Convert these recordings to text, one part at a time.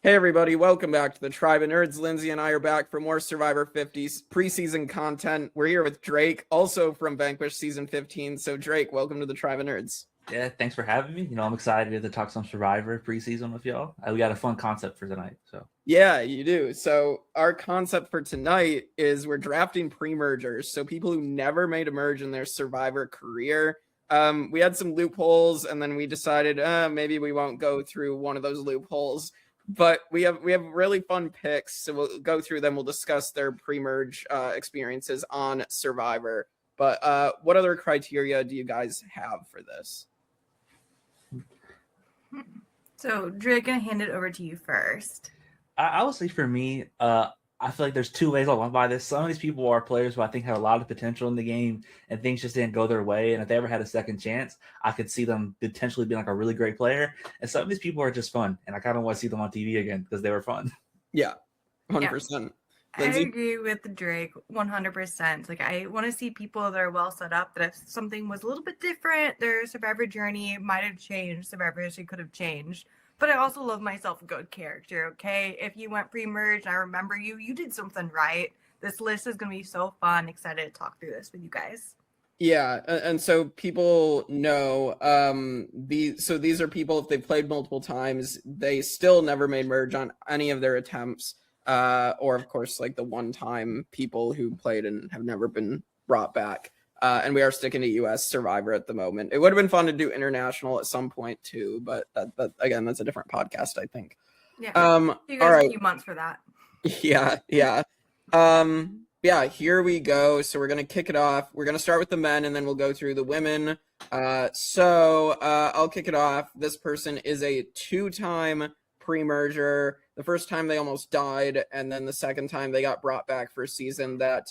Hey everybody, welcome back to the Tribe of Nerds. Lindsey and I are back for more Survivor 50 preseason content. We're here with Drake, also from Vanquish Season 15. So Drake, welcome to the Tribe of Nerds. Yeah, thanks for having me. I'm excited to talk some Survivor preseason with y'all. We got a fun concept for tonight. Yeah, you do. So our concept for tonight is we're drafting pre-mergers. So people who never made a merge in their Survivor career. We had some loopholes and then we decided maybe we won't go through one of those loopholes. But we have really fun picks, so we'll go through them. We'll discuss their pre-merge experiences on Survivor. But what other criteria do you guys have for this? So, Drake, gonna hand it over to you first. I would say for me, I feel like there's two ways I want by this. Some of these people are players who I think have a lot of potential in the game, and things just didn't go their way. And if they ever had a second chance, I could see them potentially being like a really great player. And some of these people are just fun, and I kind of want to see them on TV again because they were fun. Yeah, 100%. I agree with Drake 100%. Like, I want to see people that are well set up, that if something was a little bit different, their Survivor journey might have changed, Survivor history could have changed. But I also love myself a good character, okay? If you went pre-merge and I remember you, you did something right. This list is going to be so fun. Excited to talk through this with you guys. Yeah, and so people know, these are people, if they've played multiple times, they still never made merge on any of their attempts, or of course, like the one-time people who played and have never been brought back. And we are sticking to US Survivor at the moment. It would have been fun to do international at some point too, but that again, that's a different podcast, I think. Yeah. You guys all right. a few months for that. Yeah. Yeah, here we go. So we're gonna kick it off. We're gonna start with the men, and then we'll go through the women. I'll kick it off. This person is a two-time pre-merger. The first time they almost died, and then the second time they got brought back for a season that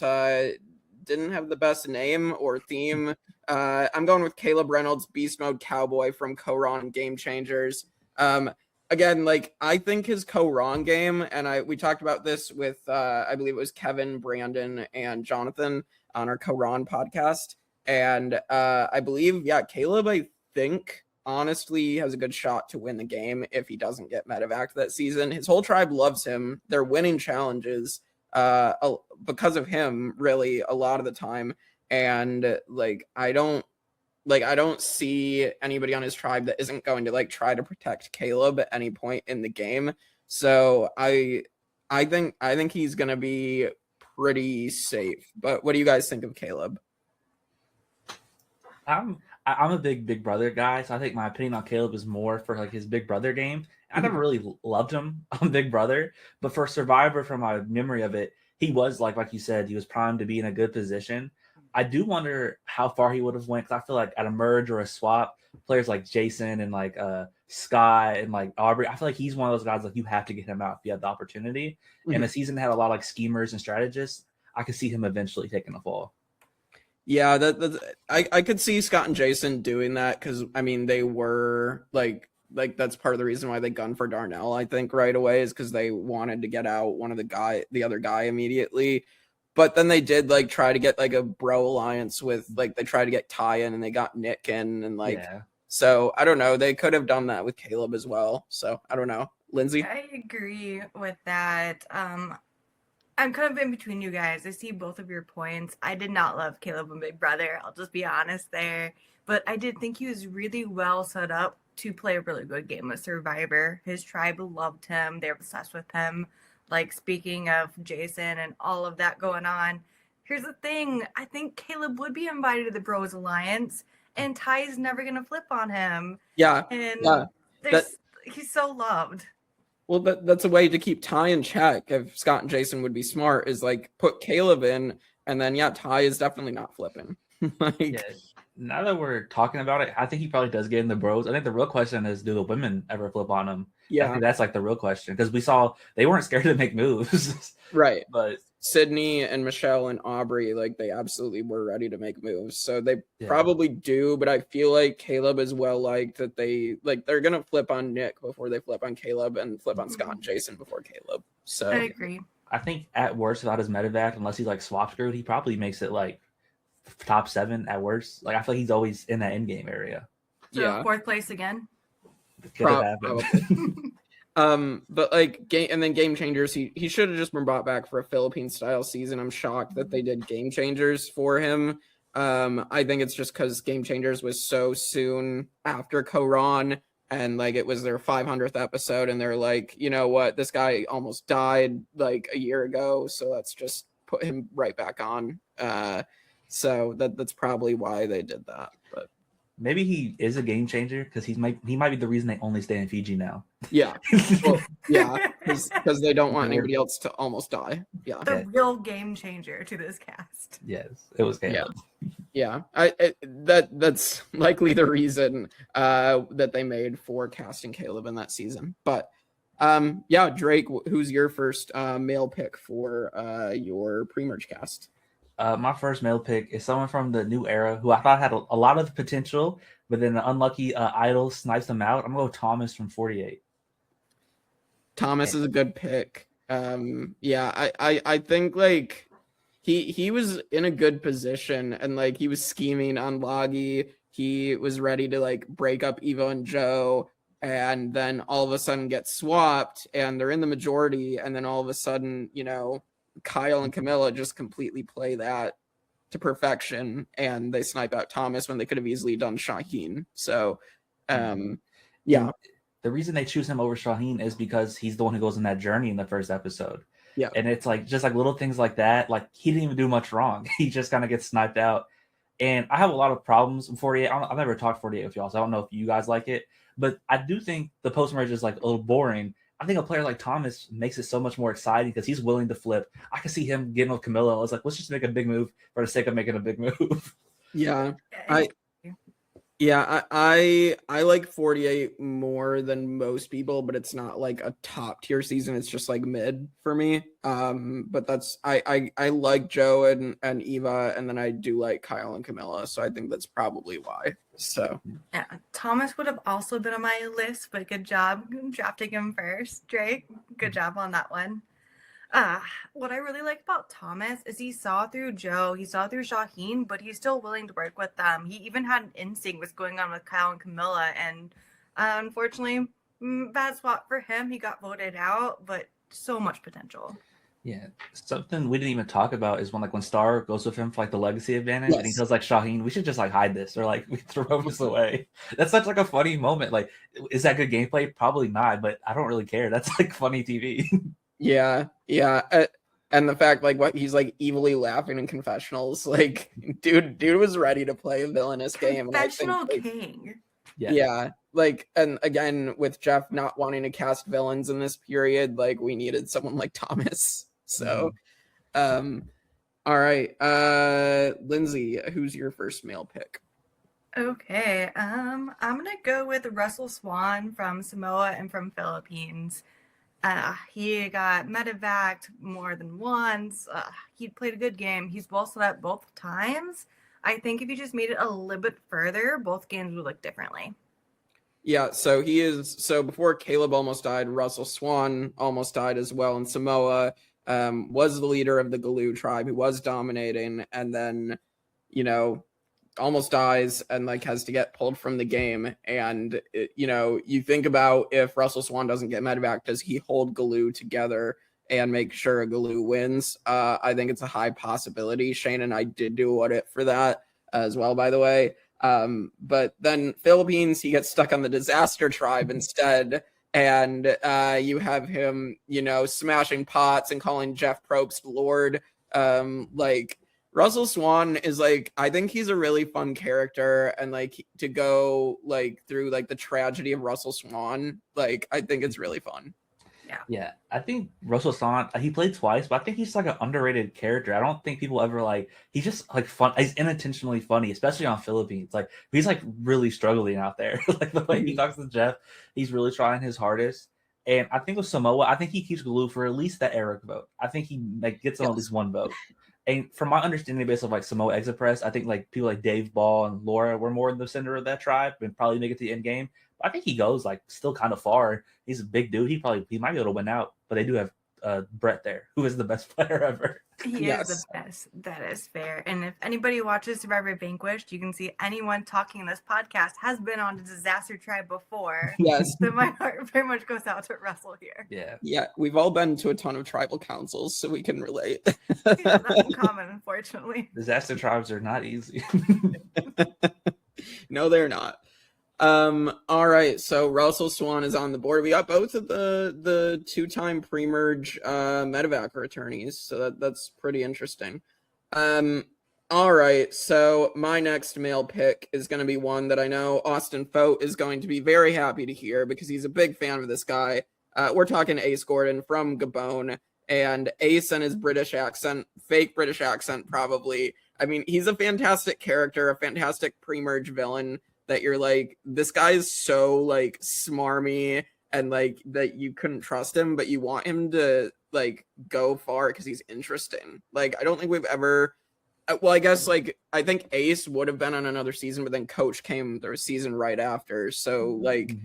didn't have the best name or theme. I'm going with Caleb Reynolds, Beast Mode Cowboy from Co-Ron Game Changers. Again, like, I think his Co-Ron game, and we talked about this with, I believe it was Kevin, Brandon, and Jonathan on our Co-Ron podcast. And I believe, Caleb, I think, honestly, has a good shot to win the game if he doesn't get medevaced that season. His whole tribe loves him. They're winning challenges because of him, really, a lot of the time. And I don't see anybody on his tribe that isn't going to try to protect Caleb at any point in the game. So I think he's going to be pretty safe. But what do you guys think of Caleb? I'm a big brother guy, so I think my opinion on Caleb is more for his big brother game. I never really loved him on Big Brother, but for Survivor, from my memory of it, he was like you said, he was primed to be in a good position. I do wonder how far he would have went, because I feel like at a merge or a swap, players like Jason and Scott and Aubrey, I feel like he's one of those guys you have to get him out if you have the opportunity. Mm-hmm. And the season had a lot of schemers and strategists. I could see him eventually taking a fall. Yeah, I could see Scott and Jason doing that, because they were that's part of the reason why they gunned for Darnell, I think, right away, is because they wanted to get out the other guy immediately. But then they did try to get a bro alliance with they tried to get Ty in, and they got Nick in, and So I don't know, they could have done that with Caleb as well. So I don't know. Lindsey? I agree with that. I'm kind of in between you guys. I see both of your points. I did not love Caleb and Big Brother. I'll just be honest there. But I did think he was really well set up to play a really good game of Survivor. His tribe loved him. They're obsessed with him. Speaking of Jason and all of that going on, here's the thing. I think Caleb would be invited to the Bros Alliance, and Ty's never going to flip on him. Yeah. And he's so loved. Well, that's a way to keep Ty in check. If Scott and Jason would be smart, is put Caleb in, and then Ty is definitely not flipping. Now that we're talking about it, I think he probably does get in the Bros. I think the real question is, do the women ever flip on him? Yeah, I think that's the real question, because we saw they weren't scared to make moves. Right. But Sydney and Michelle and Aubrey, they absolutely were ready to make moves. So they probably do, but I feel like Caleb is well liked, that they're gonna flip on Nick before they flip on Caleb, and flip on Scott and Jason before Caleb. So I agree. I think at worst, without his medevac, unless he's swap screwed, he probably makes it top 7 at worst. I feel like he's always in that end game area. So 4th place again. Could have happened. But like Game Changers, he should have just been brought back for a Philippine style season. I'm shocked that they did Game Changers for him. I think it's just because Game Changers was so soon after Koran, and like it was their 500th episode, and they're like, you know what, this guy almost died like a year ago, so let's just put him right back on. So that's probably why they did that. But maybe he is a game changer because he might be the reason they only stay in Fiji now. Yeah, well, yeah, because they don't want anybody else to almost die. Yeah, the real game changer to this cast. Yes, it was Caleb. Yeah. That's likely the reason that they made for casting Caleb in that season. But yeah, Drake, who's your first male pick for your pre-merge cast? My first male pick is someone from the new era who I thought had a lot of potential, but then the unlucky idol snipes them out. I'm gonna go Thomas from 48. Thomas is a good pick. Yeah, I think like he was in a good position, and like he was scheming on Loggy. He was ready to like break up Evo and Joe, and then all of a sudden get swapped, and they're in the majority, and then all of a sudden, you know, Kyle and Camilla just completely play that to perfection, and they snipe out Thomas when they could have easily done Shaheen. So, yeah. The reason they choose him over Shaheen is because he's the one who goes on that journey in the first episode. Yeah. And it's like just like little things like that. Like he didn't even do much wrong. He just kind of gets sniped out. And I have a lot of problems with 48. I've never talked 48 with y'all, so I don't know if you guys like it. But I do think the post merge is like a little boring. I think a player like Thomas makes it so much more exciting because he's willing to flip. I can see him getting with Camilla. It's like, let's just make a big move for the sake of making a big move. Yeah. I like 48 more than most people, but it's not like a top tier season. It's just like mid for me. But that's I like Joe and Eva, and then I do like Kyle and Camilla, so I think that's probably why. So yeah, Thomas would have also been on my list, but good job drafting him first, Drake. Good job on that one. What I really like about Thomas is he saw through Joe, he saw through Shaheen, but he's still willing to work with them. He even had an instinct what's going on with Kyle and Camilla, and unfortunately, bad spot for him. He got voted out, but so much potential. Yeah, something we didn't even talk about is when Star goes with him for like the legacy advantage, and he tells like Shaheen, we should just like hide this or like we throw this away. That's such like a funny moment. Like, is that good gameplay? Probably not, but I don't really care. That's like funny TV. Yeah. And the fact what he's like evilly laughing in confessionals, like dude was ready to play a villainous game. Confessional and I think, king. Yeah. And again, with Jeff not wanting to cast villains in this period, we needed someone like Thomas. So all right. Lindsey, who's your first male pick? Okay. I'm gonna go with Russell Swan from Samoa and from Philippines. He got medevaced more than once. He played a good game. He's well set up both times. I think if you just made it a little bit further, both games would look differently. Yeah, so before Caleb almost died, Russell Swan almost died as well in Samoa, was the leader of the Galoo tribe who was dominating, and then, almost dies and has to get pulled from the game. And you think about, if Russell Swan doesn't get medevac, does he hold Galoo together and make sure Galoo wins? I think it's a high possibility. Shane and I did do a what if for that as well, by the way. But then Philippines, he gets stuck on the disaster tribe instead, and you have him smashing pots and calling Jeff Probst Lord. Russell Swan is I think he's a really fun character, and to go through the tragedy of Russell Swan, I think it's really fun. Yeah, I think Russell Swan, he played twice, but I think he's an underrated character. I don't think people ever he's just fun. He's unintentionally funny, especially on Philippines. He's really struggling out there. The way he talks to Jeff, he's really trying his hardest. And I think with Samoa, I think he keeps Galoo for at least that Eric vote. I think he gets on at least one vote. And from my understanding, based on Samoa Exit Press, I think people like Dave Ball and Laura were more in the center of that tribe and probably make it to the end game. But I think he goes still kind of far. He's a big dude. He might be able to win out. But they do have Brett there, who is the best player ever. He is the best. That is fair. And if anybody watches Survivor Vanquished, you can see anyone talking in this podcast has been on a disaster tribe before. Yes. So my heart very much goes out to Russell here. Yeah, we've all been to a ton of tribal councils, so we can relate. Yeah, that's in common, unfortunately. Disaster tribes are not easy. No, they're not. All right, so Russell Swan is on the board. We got both of the two-time pre-merge medevac returnees, so that's pretty interesting. All right, so my next male pick is going to be one that I know Austin Fote is going to be very happy to hear because he's a big fan of this guy. We're talking Ace Gordon from Gabon, and Ace and his British accent, fake British accent probably. I mean, he's a fantastic character, a fantastic pre-merge villain that you're like, this guy is so like smarmy and like that you couldn't trust him, but you want him to like go far because he's interesting. Like, I don't think we've ever, well, I guess like, I think Ace would have been on another season, but then Coach came their season right after. So like,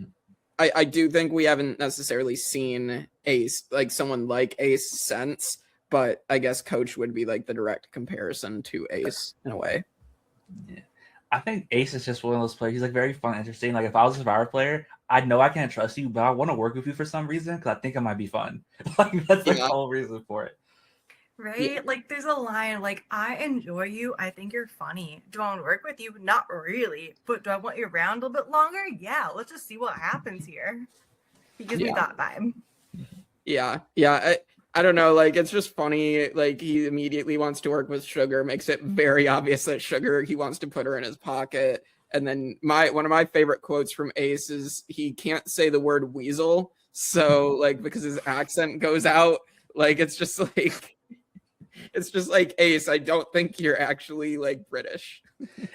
I do think we haven't necessarily seen Ace, like someone like Ace since, but I guess Coach would be like the direct comparison to Ace in a way. Yeah. I think Ace is just one of those players. He's like very fun, interesting. Like if I was a Survivor player, I know I can't trust you, but I want to work with you for some reason because I think it might be fun. Like that's like the whole reason for it. Right? Yeah. Like there's a line like, I enjoy you. I think you're funny. Do I want to work with you? Not really. But do I want you around a little bit longer? Yeah. Let's just see what happens here. He gives me that vibe. Yeah. I don't know, like, it's just funny, like, he immediately wants to work with Sugar, makes it very obvious that Sugar, he wants to put her in his pocket, and then one of my favorite quotes from Ace is, he can't say the word weasel, so, like, because his accent goes out, like, it's just like, Ace, I don't think you're actually, like, British.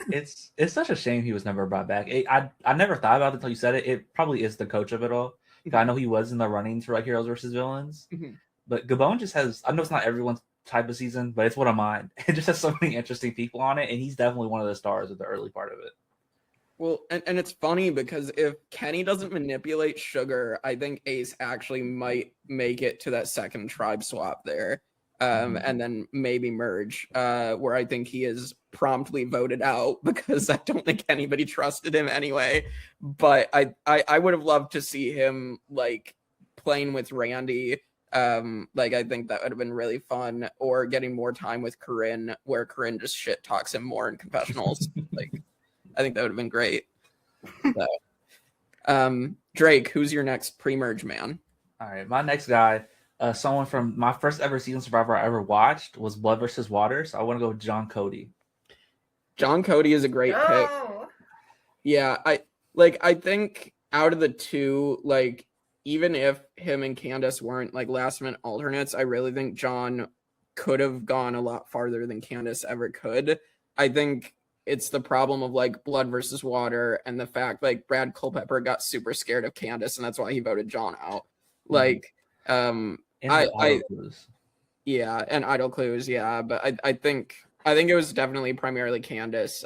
It's such a shame he was never brought back. I never thought about it until you said it. It probably is the coach of it all. I know he was in the running for, like, Heroes versus Villains. But Gabon just has, I know it's not everyone's type of season, but it's one of mine. It just has so many interesting people on it, and he's definitely one of the stars of the early part of it. Well, and it's funny because if Kenny doesn't manipulate Sugar, I think Ace actually might make it to that second tribe swap there, and then maybe merge, where I think he is promptly voted out because I don't think anybody trusted him anyway. But I would have loved to see him, like, playing with Randy. Like, I think that would have been really fun, or getting more time with Corinne, where Corinne just shit talks him more in confessionals. Like, I think that would have been great. So, Drake, who's your next pre-merge man? All right, my next guy, someone from my first ever season Survivor I ever watched was Blood versus Water, so I want to go with John Cody. John Cody is a great pick. Yeah, I think out of the two, like, even if him and Candace weren't like last minute alternates, I really think John could have gone a lot farther than Candace ever could. I think it's the problem of like Blood versus Water and the fact like Brad Culpepper got super scared of Candace and that's why he voted John out. Like, and Idle Clues, yeah, but I think it was definitely primarily Candace.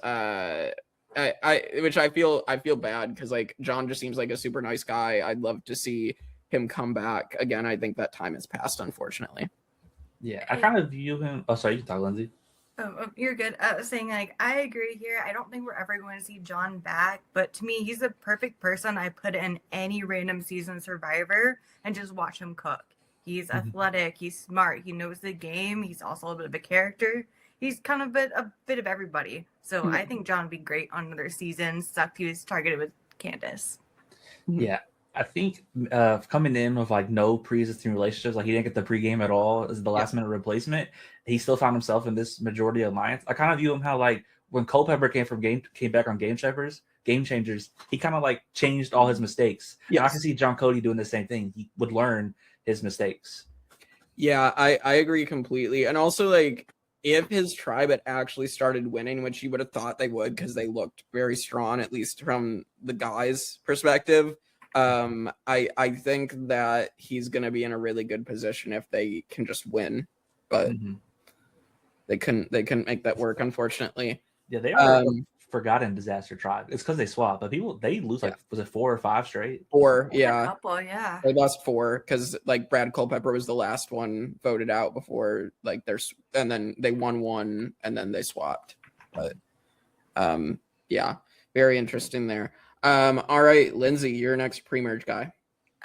Which I feel bad because like John just seems like a super nice guy. I'd love to see him come back again. I think that time has passed, unfortunately. Yeah, I kind of view him. Oh, sorry, you can talk, Lindsey. Oh, you're good. I was saying, like, I agree here. I don't think we're ever going to see John back, but to me, he's the perfect person I put in any random season Survivor and just watch him cook. He's athletic, he's smart, he knows the game, he's also a bit of a character. He's kind of a bit of everybody. So I think John would be great on another season. Sucked he was targeted with Candace. Yeah, I think coming in with like no pre-existing relationships, like he didn't get the pregame at all as the last minute replacement. He still found himself in this majority alliance. I kind of view him how like when Culpepper came back on Game Changers, he kind of like changed all his mistakes. Yeah, I can see John Cody doing the same thing. He would learn his mistakes. Yeah, I agree completely. And also like if his tribe had actually started winning, which you would have thought they would because they looked very strong, at least from the guys' perspective, I think that he's going to be in a really good position if they can just win. But they couldn't make that work, unfortunately. Yeah, they are forgotten Disaster Tribe. It's because they swap, but they lose like was it 4 or 5 straight? 4, A yeah. couple, yeah. They lost 4 because like Brad Culpepper was the last one voted out before like and then they won 1 and then they swapped. But yeah, very interesting there. All right, Lindsey, you're next pre-merge guy.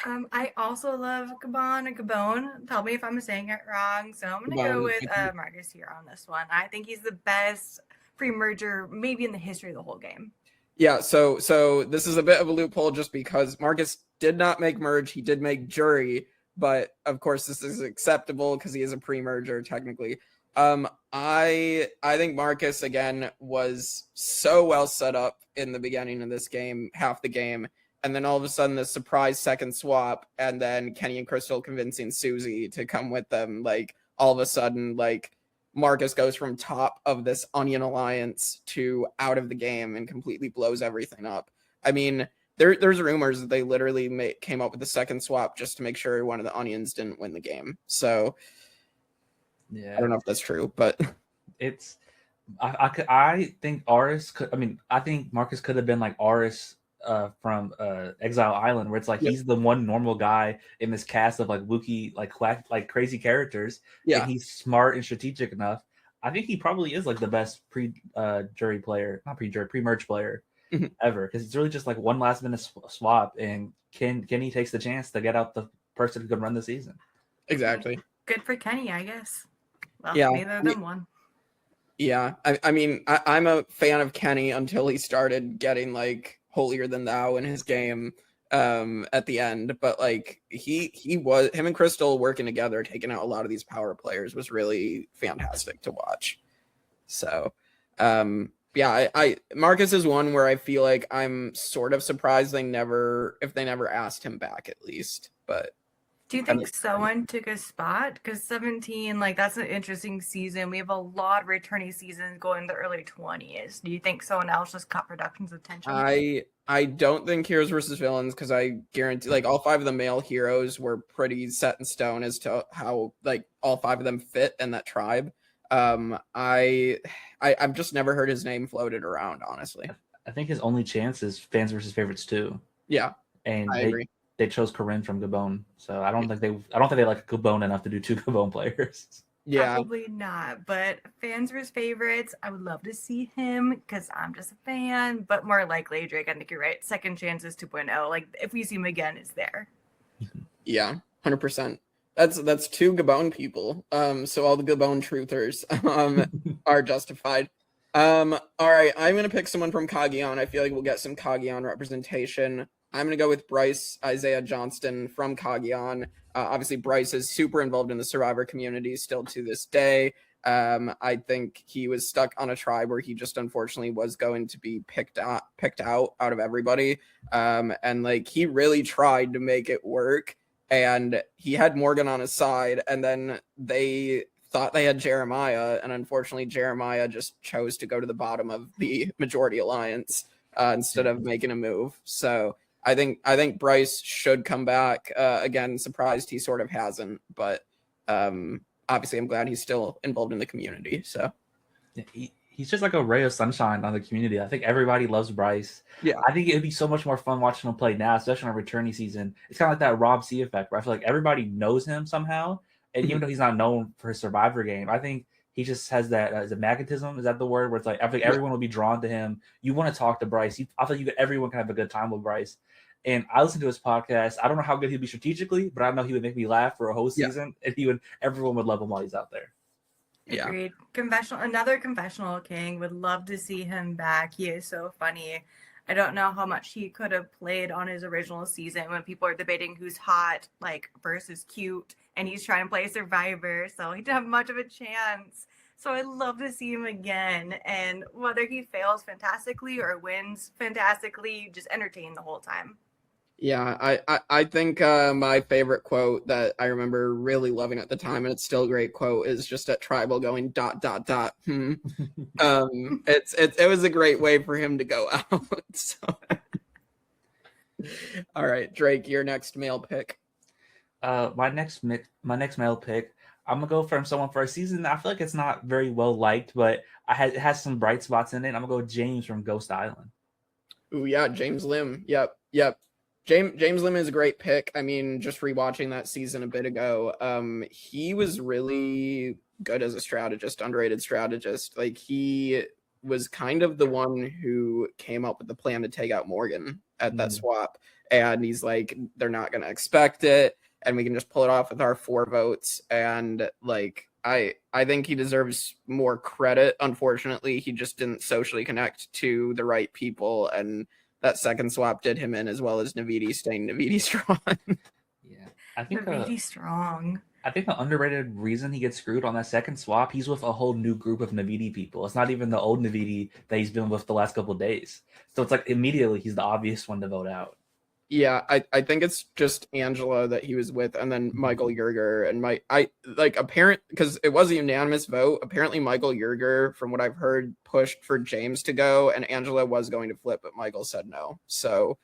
I also love Gabon. Tell me if I'm saying it wrong. So I'm gonna go with Marcus here on this one. I think he's the best pre-merger maybe in the history of the whole game. Yeah, so this is a bit of a loophole just because Marcus did not make merge, he did make jury, but of course this is acceptable because he is a pre-merger technically. I think Marcus again was so well set up in the beginning of this game, half the game, and then all of a sudden the surprise second swap, and then Kenny and Crystal convincing Susie to come with them, like all of a sudden like Marcus goes from top of this Onion Alliance to out of the game and completely blows everything up. I mean, there's rumors that they literally came up with the second swap just to make sure one of the Onions didn't win the game. So, yeah, I don't know if that's true, but it's I think Aris could. I mean, I think Marcus could have been like Aris from Exile Island, where it's like he's the one normal guy in this cast of like wookie, like crazy characters. Yeah, and he's smart and strategic enough. I think he probably is like the best pre-merge player ever, because it's really just like one last minute swap, and Kenny takes the chance to get out the person who could run the season. Exactly. Good for Kenny, I guess. Well, yeah, neither of them won. Yeah, I mean, I'm a fan of Kenny until he started getting like holier than thou in his game at the end, but like him and Crystal working together, taking out a lot of these power players was really fantastic to watch. So yeah, I Marcus is one where I feel like I'm sort of surprised if they never asked him back at least. But do you think someone took a spot? Because 17, like that's an interesting season. We have a lot of returnee seasons going in the early 20s. Do you think someone else just caught production's attention? I don't think Heroes versus Villains, because I guarantee like all 5 of the male heroes were pretty set in stone as to how like all 5 of them fit in that tribe. I've just never heard his name floated around, honestly. I think his only chance is Fans versus Favorites 2. Yeah, and I agree. They chose Corinne from Gabon, so I don't think they like Gabon enough to do 2 Gabon players. Yeah, probably not. But Fans versus Favorites, I would love to see him because I'm just a fan. But more likely, Drake, I think you're right. Second chances 2.0. Like if we see him again, it's there. Yeah, 100%. That's 2 Gabon people. So all the Gabon truthers are justified. All right, I'm gonna pick someone from Cagayan. I feel like we'll get some Cagayan representation. I'm gonna go with Bryce Isaiah Johnston from Cagayan. Obviously, Bryce is super involved in the Survivor community still to this day. I think he was stuck on a tribe where he just unfortunately was going to be picked out of everybody. And like he really tried to make it work. And he had Morgan on his side, and then they thought they had Jeremiah, and unfortunately Jeremiah just chose to go to the bottom of the majority alliance instead of making a move. So I think Bryce should come back. Again, surprised he sort of hasn't, but obviously I'm glad he's still involved in the community. So he's just like a ray of sunshine on the community. I think everybody loves Bryce. Yeah, I think it'd be so much more fun watching him play now, especially on a returnee season. It's kind of like that Rob C effect, where I feel like everybody knows him somehow, and even though he's not known for his Survivor game, I think he just has that is it magnetism? Is that the word? Where it's like I think everyone will be drawn to him. You want to talk to Bryce. I think everyone can have a good time with Bryce. And I listened to his podcast. I don't know how good he'd be strategically, but I know he would make me laugh for a whole season, and everyone would love him while he's out there. Yeah. Agreed. Another confessional king. Would love to see him back. He is so funny. I don't know how much he could have played on his original season when people are debating who's hot, like versus cute, and he's trying to play Survivor, so he didn't have much of a chance. So I'd love to see him again, and whether he fails fantastically or wins fantastically, just entertain the whole time. Yeah, I think my favorite quote that I remember really loving at the time, and it's still a great quote, is just at Tribal going ... It was a great way for him to go out. So. All right, Drake, your next male pick. My next male pick. I'm gonna go from someone for a season. I feel like it's not very well liked, but it has some bright spots in it. I'm gonna go with James from Ghost Island. Ooh, yeah, James Lim. Yep. James Lim is a great pick. I mean, just rewatching that season a bit ago, he was really good as a strategist, underrated strategist. Like, he was kind of the one who came up with the plan to take out Morgan at that swap. And he's like, they're not going to expect it, and we can just pull it off with our 4 votes. And like, I think he deserves more credit. Unfortunately, he just didn't socially connect to the right people, and that second swap did him in, as well as Navidi staying Navidi strong. Yeah, I think Navidi strong. I think the underrated reason he gets screwed on that second swap, he's with a whole new group of Navidi people. It's not even the old Navidi that he's been with the last couple of days. So it's like immediately he's the obvious one to vote out. Yeah, I think it's just Angela that he was with, and then Michael Yerger. And because it was a unanimous vote. Apparently, Michael Yerger, from what I've heard, pushed for James to go, and Angela was going to flip, but Michael said no. So,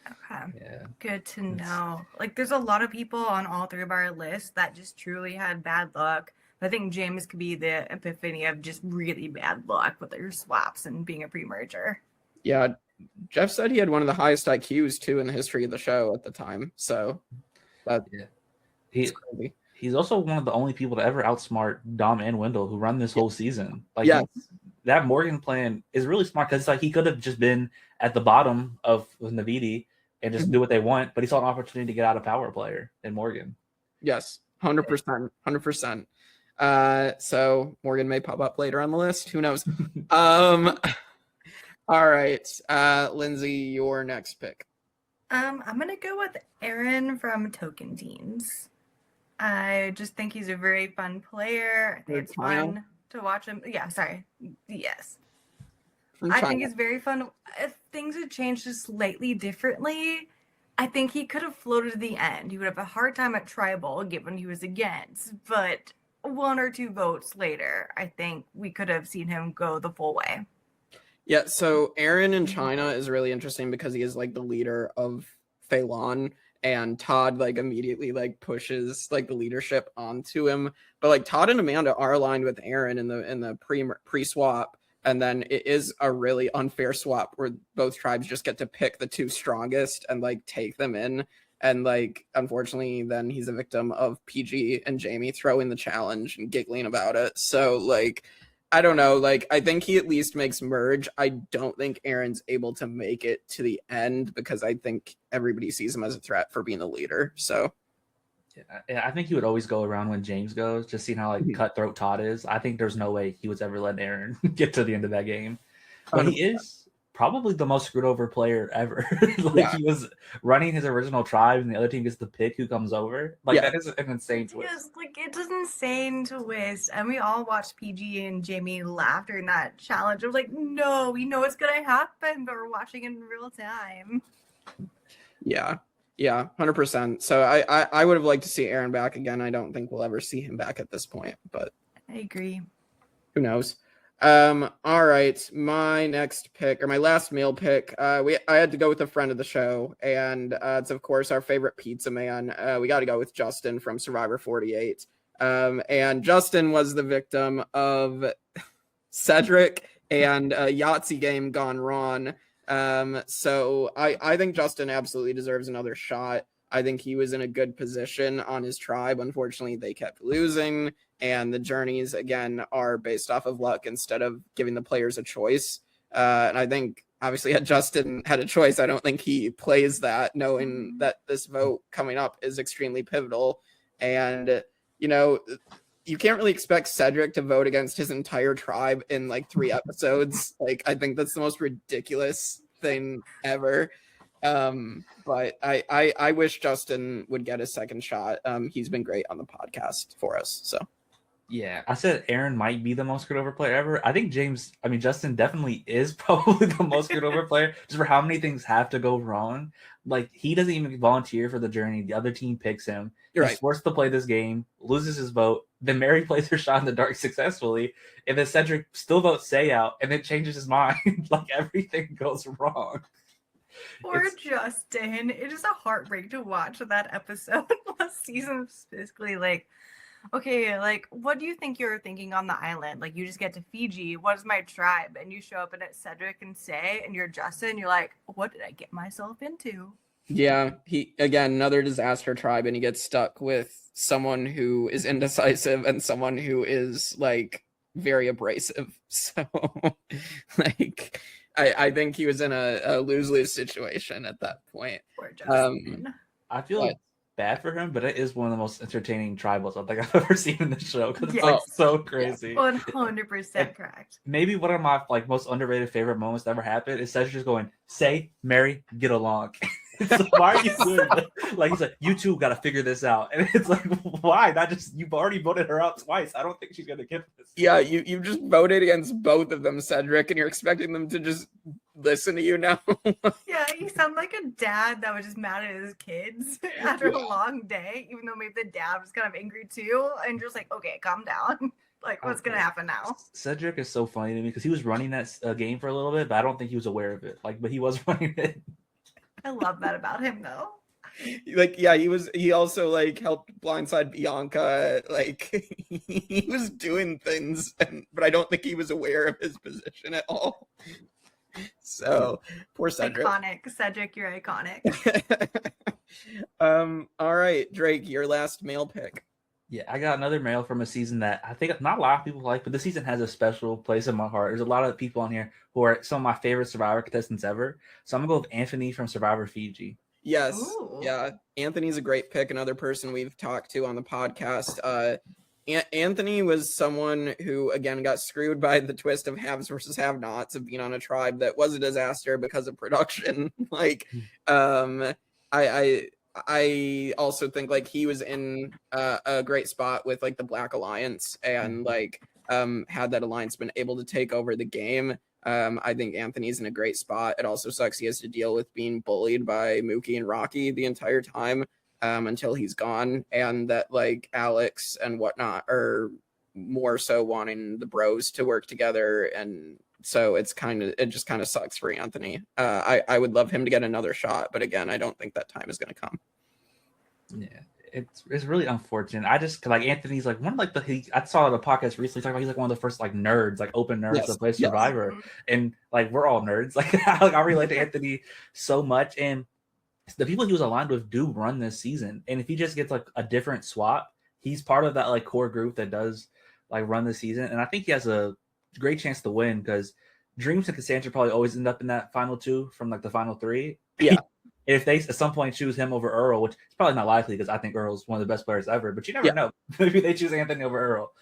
okay, yeah, good to know. Like, there's a lot of people on all 3 of our lists that just truly had bad luck. I think James could be the epiphany of just really bad luck with your swaps and being a pre-merger. Yeah. Jeff said he had one of the highest IQs too in the history of the show at the time. So that's crazy. He's also one of the only people to ever outsmart Dom and Wendell, who run this whole season. Like, that Morgan plan is really smart, because it's like he could have just been at the bottom with Navidi and just do what they want, but he saw an opportunity to get out a power player in Morgan. Yes, 100%, 100%. So Morgan may pop up later on the list. Who knows? All right, Lindsey, your next pick. I'm gonna go with Aaron from Token Teens. I just think he's a very fun player. I think it's fun to watch him. Yeah, sorry. Yes. I think it's very fun. If things had changed just slightly differently, I think he could have floated to the end. He would have a hard time at Tribal, given he was against. But 1 or 2 votes later, I think we could have seen him go the full way. Yeah, so Aaron in China is really interesting because he is like the leader of Phelan, and Todd like immediately like pushes like the leadership onto him. But like Todd and Amanda are aligned with Aaron in the pre-swap, and then it is a really unfair swap where both tribes just get to pick the 2 strongest and like take them in. And like, unfortunately, then he's a victim of PG and Jamie throwing the challenge and giggling about it. So like, I don't know. Like, I think he at least makes merge. I don't think Aaron's able to make it to the end, because I think everybody sees him as a threat for being the leader. So, yeah, I think he would always go around when James goes, just seeing how like cutthroat Todd is. I think there's no way he was ever letting Aaron get to the end of that game. But he is probably the most screwed over player ever. He was running his original tribe, and the other team gets to pick who comes over. That is an insane twist. Yes, like, it's an insane twist. And we all watched PG and Jamie laugh during that challenge. I was like, no, we know it's gonna happen, but we're watching in real time. Yeah, 100%. So I would have liked to see Aaron back again. I don't think we'll ever see him back at this point, but I agree. Who knows? All right, my next pick, or my last male pick, I had to go with a friend of the show, and it's of course our favorite pizza man. We got to go with Justin from Survivor 48. And Justin was the victim of Cedric and a Yahtzee game gone wrong. So I think Justin absolutely deserves another shot. I think he was in a good position on his tribe. Unfortunately, they kept losing, and the journeys, again, are based off of luck instead of giving the players a choice. And I think, obviously, had Justin had a choice, I don't think he plays that, knowing that this vote coming up is extremely pivotal. And, you know, you can't really expect Cedric to vote against his entire tribe in, like, 3 episodes. Like, I think that's the most ridiculous thing ever. But I wish Justin would get a second shot. He's been great on the podcast for us. So yeah, I said Aaron might be the most screwed over player ever. I think Justin definitely is probably the most screwed over player, just for how many things have to go wrong. Like, he doesn't even volunteer for the journey. The other team picks him. He's forced to play this game, loses his vote. Then Mary plays her shot in the dark successfully, and then Cedric still votes Say Out, and then changes his mind. Like, everything goes wrong. Poor Justin. It is a heartbreak to watch that episode last season, specifically. Like, okay, like, what do you think you're thinking on the island? Like, you just get to Fiji. What is my tribe? And you show up and it's Cedric and Say, and you're Justin. You're like, what did I get myself into? Yeah, he again another disaster tribe, and he gets stuck with someone who is indecisive and someone who is like very abrasive. So, like, I think he was in a lose-lose situation at that point. Poor Justin. I feel bad for him, but it is one of the most entertaining tribals I think I've ever seen in the show because it's like so crazy. 100% correct. Maybe one of my like most underrated favorite moments that ever happened is Cedric just going, "Say, marry, get along." Like, why are you doing that? Like, he's like, you two got to figure this out, and it's like, why? Not just you've already voted her out twice. I don't think she's gonna get this. Yeah, you just voted against both of them, Cedric, and you're expecting them to just listen to you now. Yeah, you sound like a dad that was just mad at his kids after a long day, even though maybe the dad was kind of angry too, and just like, okay, calm down. Like, what's gonna happen now? Cedric is so funny to me because he was running that game for a little bit, but I don't think he was aware of it. Like, but he was running it. I love that about him, though. Like, yeah, he also like helped blindside Bianca. Like, he was doing things, but I don't think he was aware of his position at all. So poor Cedric. Iconic, Cedric, you're iconic. All right, Drake, your last male pick. Yeah, I got another male from a season that I think not a lot of people like, but the season has a special place in my heart. There's a lot of people on here who are some of my favorite Survivor contestants ever. So I'm gonna go with Anthony from Survivor Fiji. Yes. Ooh. Yeah. Anthony's a great pick. Another person we've talked to on the podcast. Anthony was someone who, again, got screwed by the twist of haves versus have-nots of being on a tribe that was a disaster because of production. Like, I also think like he was in a great spot with like the Black Alliance, and like had that alliance been able to take over the game, I think Anthony's in a great spot. It also sucks he has to deal with being bullied by Mookie and Rocky the entire time until he's gone, and that like Alex and whatnot are more so wanting the bros to work together, and so it just kind of sucks for Anthony. I would love him to get another shot, but again, I don't think that time is going to come. Yeah, it's really unfortunate. I just like Anthony's like one of like I saw the podcast recently talking about he's like one of the first like nerds, like open nerds to play Survivor, and like we're all nerds. Like I relate to Anthony so much, and the people he was aligned with do run this season, and if he just gets like a different swap, he's part of that like core group that does like run the season, and I think he has a great chance to win because Dreams and Cassandra probably always end up in that final two from like the final three. Yeah. If they at some point choose him over Earl, which is probably not likely because I think Earl's one of the best players ever, but you never know. Maybe they choose Anthony over Earl.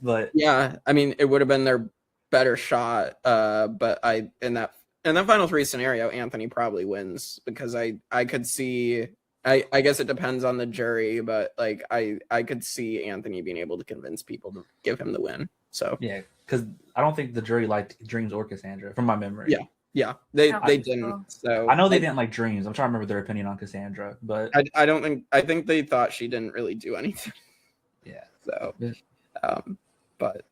But yeah, I mean, it would have been their better shot. But in that final three scenario, Anthony probably wins because I could see. I guess it depends on the jury, but like I could see Anthony being able to convince people to give him the win. So yeah, because I don't think the jury liked Dreams or Cassandra from my memory. Yeah, they didn't. So I know they didn't like Dreams. I'm trying to remember their opinion on Cassandra, but I think they thought she didn't really do anything. Yeah. So, but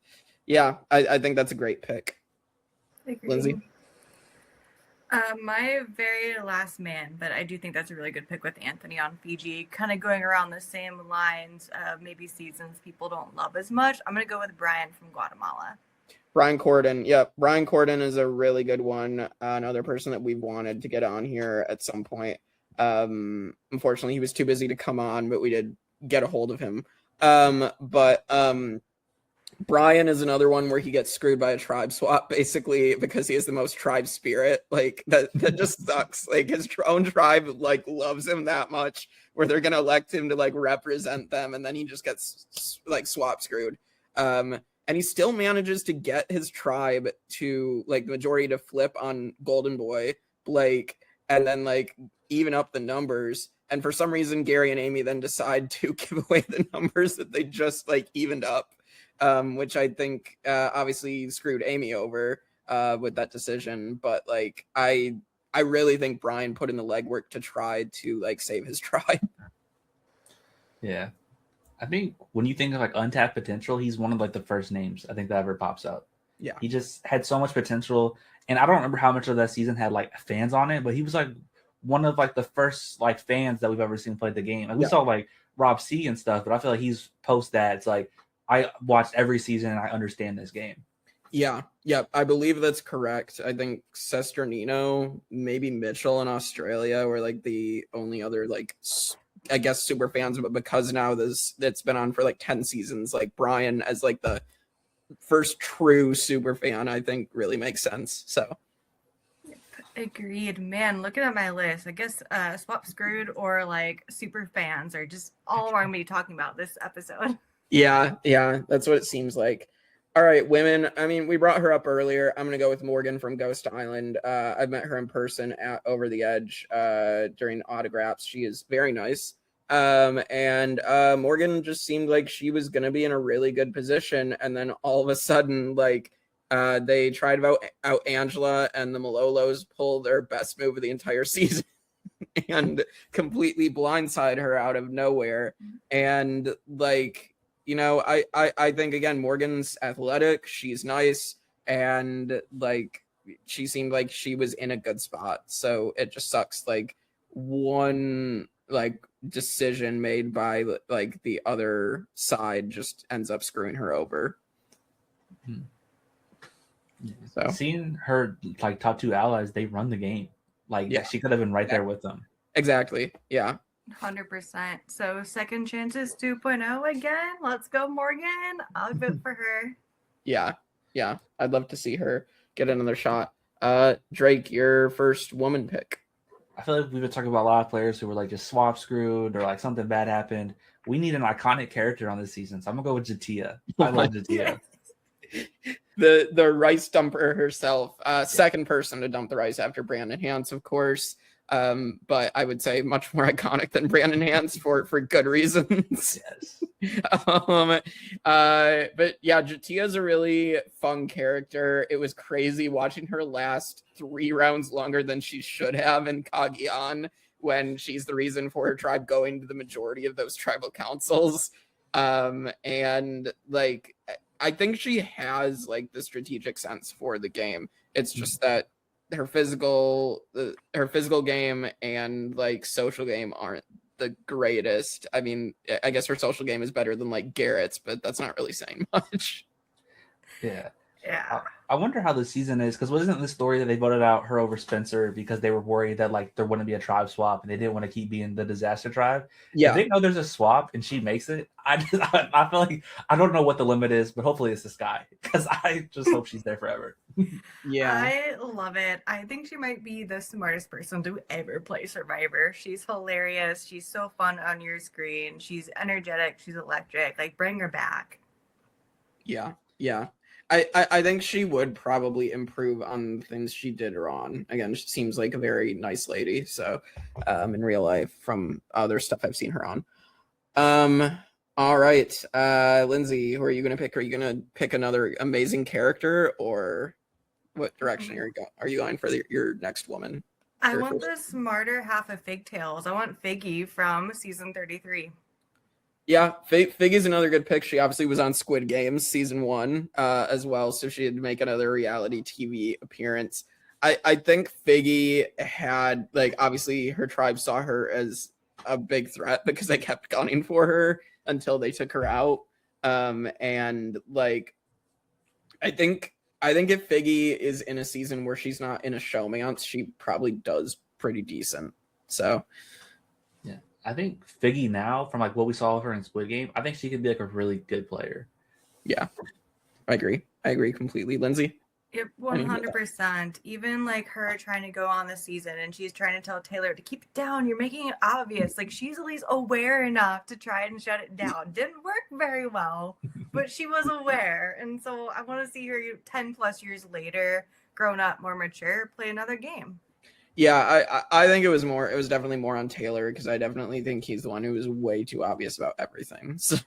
yeah, I think that's a great pick. Lindsey? My very last man, but I do think that's a really good pick with Anthony on Fiji. Kind of going around the same lines of maybe seasons people don't love as much. I'm going to go with Brian from Guatemala. Brian Corden. Yep. Brian Corden is a really good one. Another person that we've wanted to get on here at some point. Unfortunately, he was too busy to come on, but we did get a hold of him. Brian is another one where he gets screwed by a tribe swap, basically, because he has the most tribe spirit. Like that just sucks. Like his own tribe like loves him that much where they're gonna elect him to like represent them, and then he just gets like swap screwed. And he still manages to get his tribe to like the majority to flip on Golden Boy, Blake, and then like even up the numbers. And for some reason, Gary and Amy then decide to give away the numbers that they just like evened up, which I think obviously screwed Amy over with that decision. But like I really think Brian put in the legwork to try to like save his tribe. Yeah. I think when you think of like untapped potential, he's one of like the first names I think that ever pops up. Yeah. He just had so much potential. And I don't remember how much of that season had like fans on it, but he was like one of like the first like fans that we've ever seen play the game. Like we saw like Rob C and stuff, but I feel like he's post that. It's like I watched every season and I understand this game. Yeah, I believe that's correct. I think Sesternino, maybe Mitchell in Australia were like the only other like I guess super fans, but because now that's been on for like 10 seasons, like Brian as like the first true super fan, I think really makes sense. So Agreed. Man, looking at my list, I guess Swap Screwed or like super fans are just all I'm going to be talking about this episode. Yeah, that's what it seems like. All right, women. I mean, we brought her up earlier. I'm gonna go with Morgan from Ghost Island. I've met her in person at Over the Edge during autographs. She is very nice. And Morgan just seemed like she was gonna be in a really good position, and then all of a sudden, like they tried to vote out Angela, and the Malolos pulled their best move of the entire season and completely blindside her out of nowhere. And like, you know, I think again, Morgan's athletic, she's nice, and like she seemed like she was in a good spot. So it just sucks like one like decision made by like the other side just ends up screwing her over. So seeing her like top 2 allies, they run the game. Like she could have been right there with them. Exactly. Yeah. 100%. So Second Chances 2.0 again. Let's go, Morgan. I'll vote for her. Yeah. I'd love to see her get another shot. Drake, your first woman pick. I feel like we've been talking about a lot of players who were like just swap screwed or like something bad happened. We need an iconic character on this season, so I'm gonna go with Jatia. I love Jatia. The rice dumper herself. Second person to dump the rice after Brandon Hance, of course. But I would say much more iconic than Brandon Hance for good reasons. Yes. But yeah, Jatia's a really fun character. It was crazy watching her last 3 rounds longer than she should have in Cagayan, when she's the reason for her tribe going to the majority of those tribal councils. And like I think she has like the strategic sense for the game. It's just that her physical game and like social game aren't the greatest. I mean, I guess her social game is better than like Garrett's, but that's not really saying much. Yeah. Yeah. I wonder how the season is, because wasn't the story that they voted out her over Spencer because they were worried that like there wouldn't be a tribe swap and they didn't want to keep being the disaster tribe? Yeah. If they know there's a swap and she makes it, I feel like I don't know what the limit is, but hopefully it's this guy, because I just hope she's there forever. Yeah. I love it. I think she might be the smartest person to ever play Survivor. She's hilarious. She's so fun on your screen. She's energetic. She's electric. Like, bring her back. Yeah. I think she would probably improve on things she did wrong. Again, she seems like a very nice lady. So in real life, from other stuff I've seen her on. All right. Lindsey, who are you going to pick? Are you going to pick another amazing character, or what direction are you going for your next woman? I want the smarter half of Figtails. I want Figgy from season 33. Yeah, Figgy's another good pick. She obviously was on Squid Games season 1 as well, so she had to make another reality TV appearance. I think Figgy had, like, obviously her tribe saw her as a big threat because they kept gunning for her until they took her out. And like, I think if Figgy is in a season where she's not in a showmance, she probably does pretty decent. So yeah, I think Figgy now, from like what we saw of her in Squid Game, I think she could be like a really good player. Yeah, I agree completely. Lindsey? Yep, 100%. Even like her trying to go on the season and she's trying to tell Taylor to keep it down. You're making it obvious. Like, she's at least aware enough to try and shut it down. Didn't work very well, but she was aware. And so I want to see her 10 plus years later, grown up, more mature, play another game. Yeah, I think it was definitely more on Taylor, because I definitely think he's the one who was way too obvious about everything. So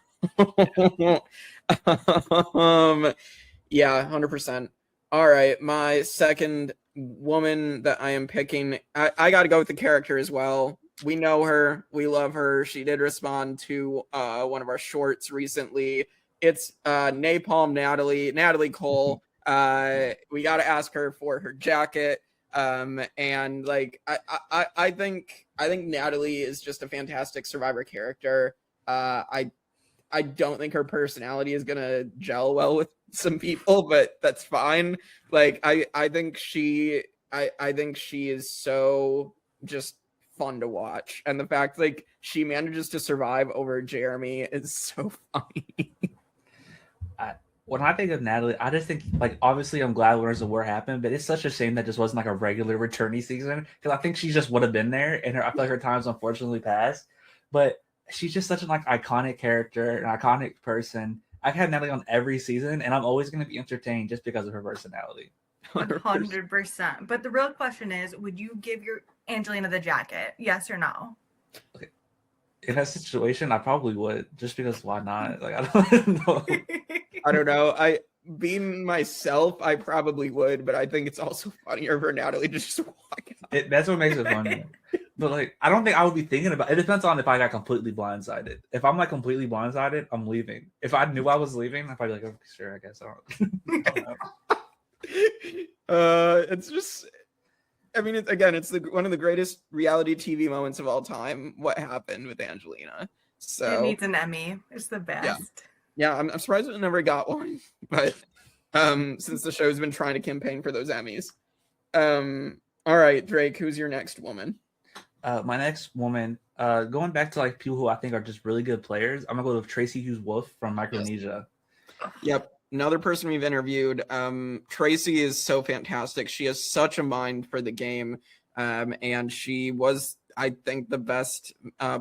yeah, 100%. All right, my second woman that I am picking, I got to go with the character as well. We know her. We love her. She did respond to one of our shorts recently. It's Napalm Natalie Cole. We got to ask her for her jacket. And like, I think Natalie is just a fantastic Survivor character. I don't think her personality is gonna gel well with some people, but that's fine. Like I think she is so just fun to watch, and the fact like she manages to survive over Jeremy is so funny. When I think of Natalie, I just think like obviously I'm glad Winners of War happened, but it's such a shame that just wasn't like a regular returnee season because I think she just would have been there, and I feel like her time's unfortunately passed. But she's just such an like iconic character, an iconic person. I've had Natalie on every season, and I'm always going to be entertained just because of her personality. 100%. But the real question is, would you give your Angelina the jacket? Yes or no? Okay. In that situation, I probably would, just because why not? Like I don't know. I don't know. Being myself, I probably would, but I think it's also funnier for Natalie to just walk out. That's what makes it funny. But like, I don't think I would be thinking about it. It depends on if I got completely blindsided. If I'm like completely blindsided, I'm leaving. If I knew I was leaving, I'd probably be like, oh, sure, I guess I don't know. It's just, I mean, it's one of the greatest reality TV moments of all time. What happened with Angelina? So it needs an Emmy. It's the best. Yeah, I'm surprised it never got one, but since the show's been trying to campaign for those Emmys. All right, Drake, who's your next woman? My next woman, going back to like people who I think are just really good players, I'm gonna go with Tracy Hughes Wolf from Micronesia. Yep, another person we've interviewed. Tracy is so fantastic. She has such a mind for the game, and she was, I think, the best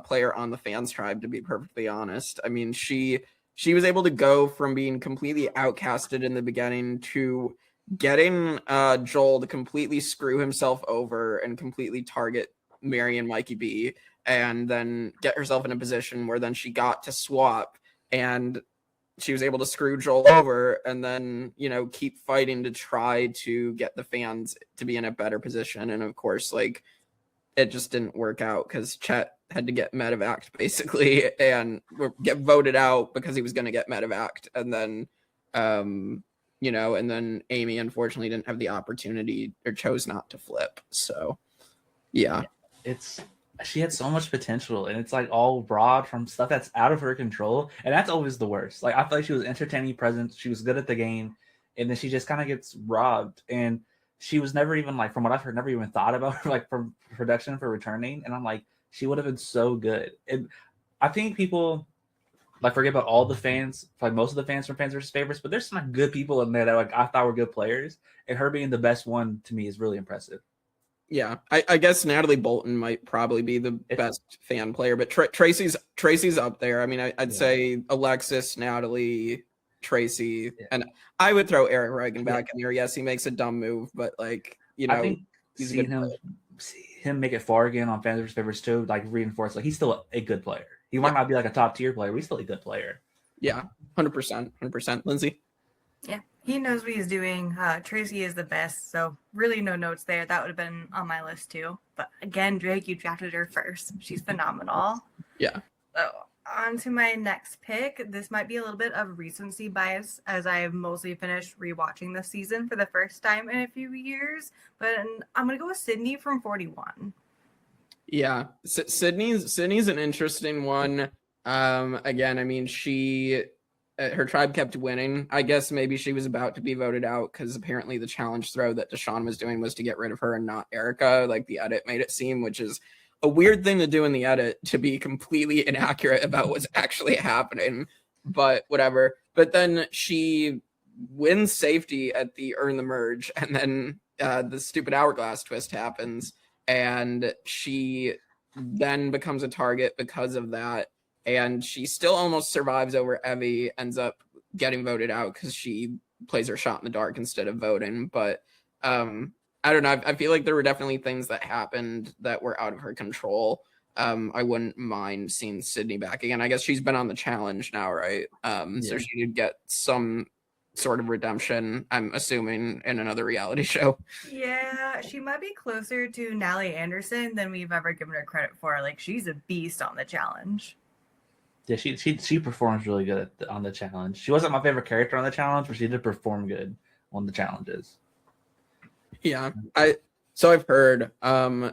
player on the Fans Tribe, to be perfectly honest. I mean, she was able to go from being completely outcasted in the beginning to getting Joel to completely screw himself over and completely target Mary and Mikey B, and then get herself in a position where then she got to swap, and she was able to screw Joel over, and then, you know, keep fighting to try to get the fans to be in a better position. And of course, like, it just didn't work out because Chet had to get medevaced basically, and get voted out because he was going to get medevaced. And then, you know, and then Amy unfortunately didn't have the opportunity or chose not to flip. So, yeah. She had so much potential, and it's like all broad from stuff that's out of her control, and that's always the worst. Like I feel like she was entertaining presence, she was good at the game, and then she just kind of gets robbed. And she was never even like, from what I've heard, never even thought about her like for production for returning. And I'm like, she would have been so good. And I think people like forget about all the fans, like most of the fans from Fans vs. Favorites, but there's some like, good people in there that like I thought were good players, and her being the best one to me is really impressive. Yeah, I guess Natalie Bolton might probably be the best fan player, but Tracy's up there. I mean, I'd say Alexis, Natalie, Tracy, and I would throw Eric Reagan back in there. Yes, he makes a dumb move, but like, you know, I think he's seeing him make it far again on Fans vs. Favorites too, like reinforce like he's still a good player. He might not be like a top tier player, but he's still a good player. Yeah, 100%. Lindsay? Yeah, he knows what he's doing. Tracy is the best, so really no notes there. That would have been on my list too. But again, Drake, you drafted her first. She's phenomenal. Yeah. So on to my next pick. This might be a little bit of recency bias, as I have mostly finished rewatching this season for the first time in a few years. But I'm gonna go with Sydney from 41. Yeah, Sydney's an interesting one. Again, I mean, her tribe kept winning. I guess maybe she was about to be voted out because apparently the challenge throw that Deshaun was doing was to get rid of her and not Erica, like the edit made it seem, which is a weird thing to do in the edit, to be completely inaccurate about what's actually happening, but whatever. But then she wins safety at the Earn the Merge, and then the stupid hourglass twist happens, and she then becomes a target because of that. And she still almost survives over Evie, ends up getting voted out because she plays her shot in the dark instead of voting. But I don't know. I feel like there were definitely things that happened that were out of her control. I wouldn't mind seeing Sydney back again. I guess she's been on the challenge now, right? So she could get some sort of redemption, I'm assuming, in another reality show. Yeah, she might be closer to Natalie Anderson than we've ever given her credit for. Like, she's a beast on the challenge. Yeah, she performs really good on the challenge. She wasn't my favorite character on the challenge, but she did perform good on the challenges. Yeah, So I've heard.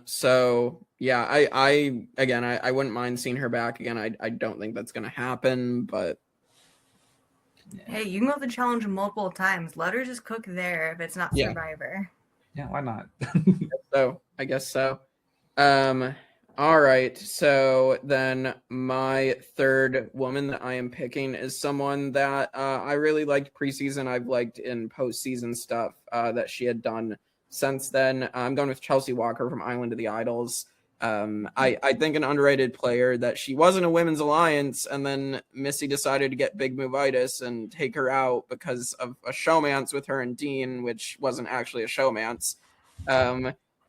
So yeah, I wouldn't mind seeing her back again. I don't think that's gonna happen, but Hey, you can go the challenge multiple times. Let her just cook there if it's not Yeah. Survivor. Yeah, why not? so I guess so. All right. So then my third woman that I am picking is someone that I really liked preseason. I've liked in postseason stuff that she had done since then. I'm going with Chelsea Walker from Island of the Idols. I think an underrated player that she was in a women's alliance, and then Missy decided to get big movitis and take her out because of a showmance with her and Dean, which wasn't actually a showmance.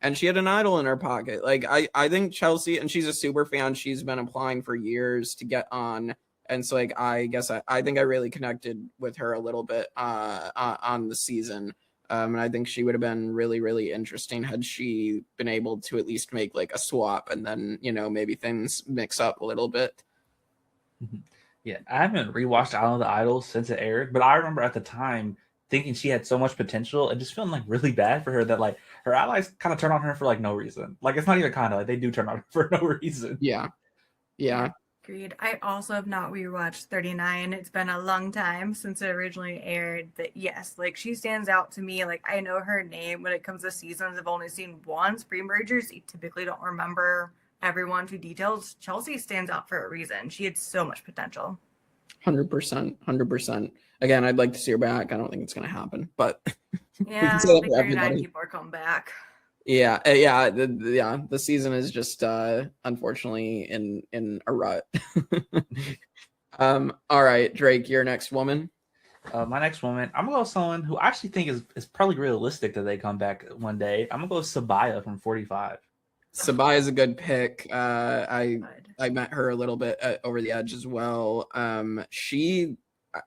And she had an idol in her pocket. Like I think Chelsea, and she's a super fan. She's been applying for years to get on, and so like I guess I think I really connected with her a little bit on the season. And I think she would have been really, really interesting had she been able to at least make like a swap, and then maybe things mix up a little bit. Yeah, I haven't rewatched Island of the Idols since it aired, but I remember at the time thinking she had so much potential and just feeling like really bad for her that like her allies kind of turn on her for like no reason. Like it's not even kind of like they do turn on her for no reason. Yeah. Agreed. I also have not rewatched 39. It's been a long time since it originally aired. But yes, like she stands out to me. Like I know her name when it comes to seasons. I've only seen one. Pre-mergers, you typically don't remember everyone to details. Chelsea stands out for a reason. She had so much potential. 100%. Again, I'd like to see her back. I don't think it's going to happen, but Yeah, I say don't that think for 39 everybody. people are coming back. Yeah, the season is just unfortunately in a rut. All right, Drake, your next woman. My next woman, I'm gonna go with someone who I actually think is probably realistic that they come back one day. I'm gonna go with Sabaya from 45. Sabaya is a good pick. I met her a little bit over the edge as well. She